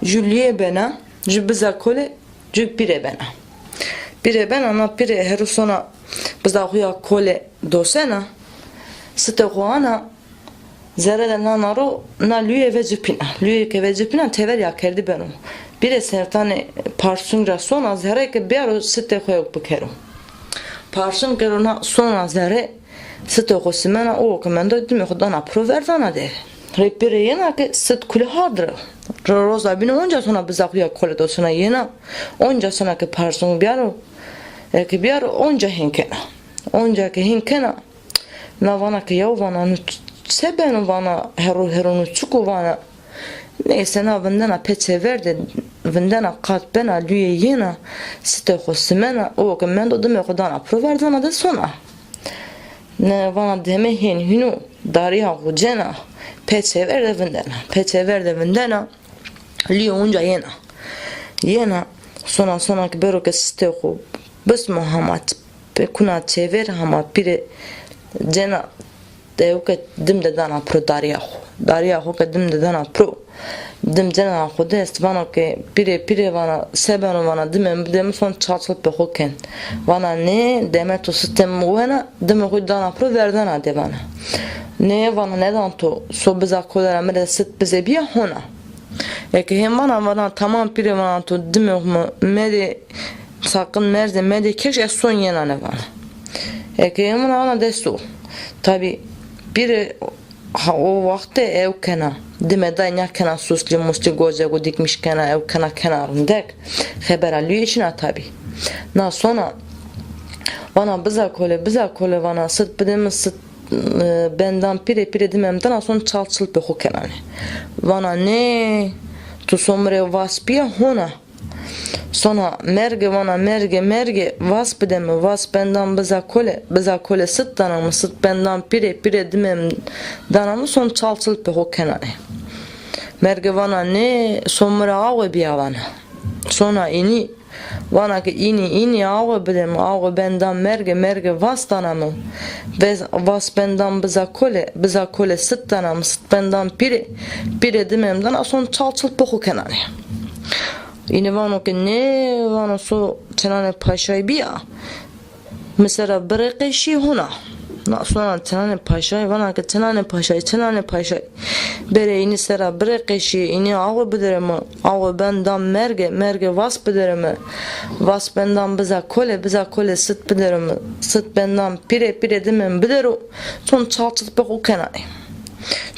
Julie bena, biza kole, pire bena. Pire bena na pire herusona biza huya kole dosena, site huana zerele na naro na lüye ve cipina. Lüye ke ve cipina tever ya kerdi benu. Bire sertane parsungra sona zere ke bero site huya bukero. Parsun kerona sona zere site husimena o kemendo dimi khudana proverdana de. Repire yena ke sit kule hadra. Roza bine onca sonra biza huya kole dosena yena. Onca sonra ke parsun biaro. Ke biaro onca hinkena. Onca ke hinkena. Na vana ke yav vana sebenu vana heronu çuku vana. Neyse na vindana peçe verdi. Vindana kat bena lüye yena. Site hosimena. O ke mendo dime khudana proverdana de sona. Ne vana deme hin hinu. Dariya hujena. Peçe verdi vindana. Peçe verdi vindana. Lüye onca yena. Yena. Sonra ki bero ke site ho. Bas Muhammed. Pe kuna çever hama pire cena de ke dim de dana pro Dariya ho ke dim de dana pro. Dim cena ho de vana ke pire vana sebeno vana dim son çarçıl pe hoken. Vana ne demet o sistem vana dim ho dana pro verdana de vana. Ne vana neden to so biza kolera mere sit bize bir hona. Eke hem vana tamam pire vana to dim ho mede sakın merde keşke son yenane vana. Eke hem vana desto. Tabi biri o vakti ev kena dime daynya kena susli musli goze dikmiş kena ev kena kenarındek haber alıyor işine tabi. Na sonra vana biza kole vana sıt bidemiz sıt benden pire dimemden son çalçıl be hokenani. Vana ne tu somre vaspiya hona. Sonra merge vas bidemi vas benden biza kole sıt danamı sıt benden pire dimem danamı son çalçıl pe hokenani. Merge vana ne somra ağı biya vana. Sonra ini vana ki ini ağı bidemi ağı benden merge vas danamı vas benden biza kole sıt danamı sıt benden pire dimem danamı son çalçıl pe hokenani. Yine vano ki ne vano so çenane paşay biya. Mesela bırakışı huna. Sonra çenane paşay vana ki çenane paşay. Bere ini sera bırakışı ini ağı bidirimi. Ağı benden merge vas bidirimi. Vas benden biza kole sıt bidirimi. Sıt benden pire dimem bidiru. Son çalçıt pe o kenay.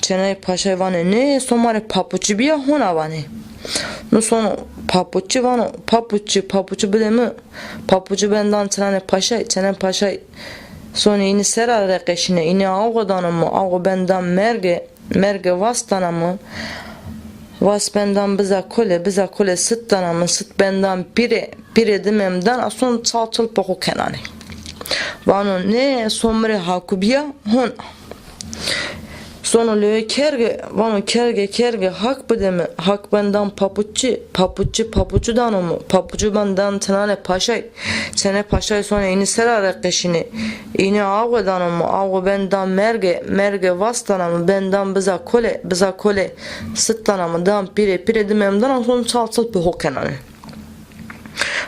Çenane paşay vana ne somare papuçu biya huna vana. No sono papuçu bilemi papuçu benden çene paşay sonra ini sera rekeşine ini ağdanamı ağı benden merge vastanamı vas benden biza kole sıt danamı sıt benden pire dimemden son çalçıl poku kenani vano ne somre hakubiya hon. Sonra löye kerge hak bidemi hak benden papuçu danomu papuçu benden tenane paşay sonra ini sera rekeşini ini ağı danomu ağı benden merge vastanamı benden biza kole sıt danamı dan pire dimemden son çalçıl bir hokenani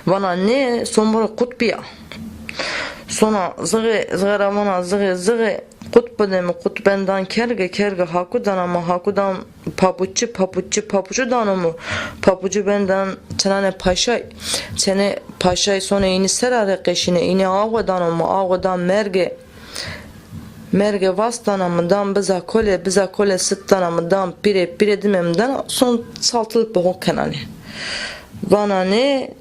vana ne somura kutbiya sonra zıgı vana zıgı Kut benden kerge hakudan papuçu danomu papuçu benden çene paşay sonra ini sera rekeşine ini ağı danomu ağdan merge vas danamı biza kole sıt danamı dan pire dimemden son saltılıp bir hokenani vana ne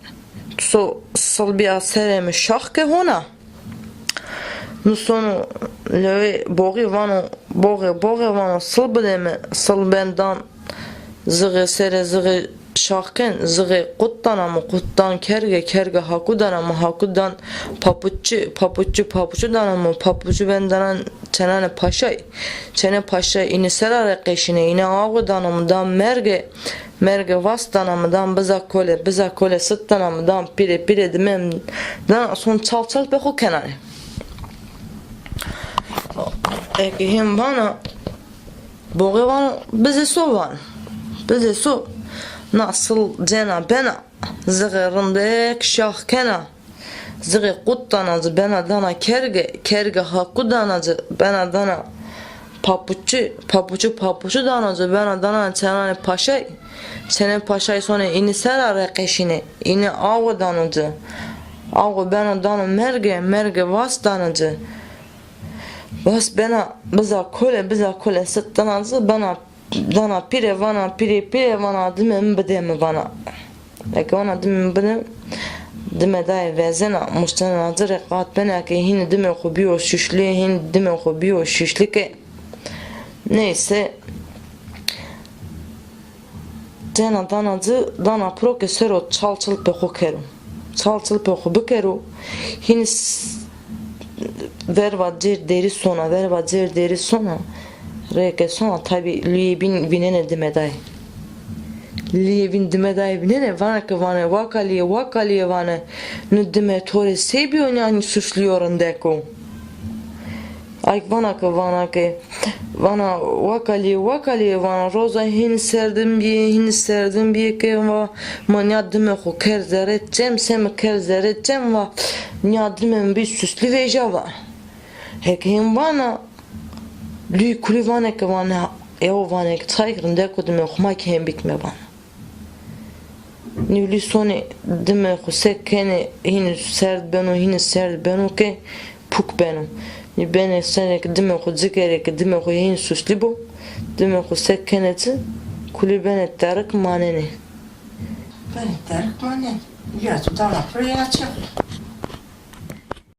so salbiya seremi şahke hona. Nu sono le boği vano sıl benden zıgı şahken zıgı kuttan kerge hakudan papuçu danamı papuçu benden çene paşay ini sera rekeşine ini ağı danamıdan merge vas danamıdan biza kole sıt danamıdan pire dimemden son çalçal be hokenani. Eki hem vana boği vana bize so nasıl cena bena zığırındek şahkena zığı kuttanacı bena dana kerge hakkı danacı bena dana papuçu danacı bena dana çenane paşay senin paşay sonra ini sera rekeşini ini ağı danacı ağı bena dana merge vas danacı vas bena biza kole sıt danacı bena dana pire vana dimem bidem vana Eke vana dimem bidem dime dai vezena muştana nazır rekat bena ki hin dime xubiyo şüşli hin dime xubiyo şüşli ki neyse Cena danacı dana profesoro çalçıl pexu keru çalçıl pexu bikeru hin verva cer deri sona reke sona tabi liyebin vinene dimedai liyebin dimedai vinene vana ke vana vakaliye vana nu dime tore sebiyo yani suçluyorun deko ay vana ke vana vakaliye vana roza hin serdim bir ke va manya dime xo kerzeretcem sem kerzeretcem va nya dime bir süslü veja va hekim vana Lui kuli vana ke vana eo vana ke tsaykırın deko dime xuma kem bitme vana ni lui soni dime xo sekkene hin serd benu ke puk benu ni bene sene ke dime xo zikere ke dime xo hin susli bu dime xo sekkeneti kuli bene tarık manene ya tu dana proya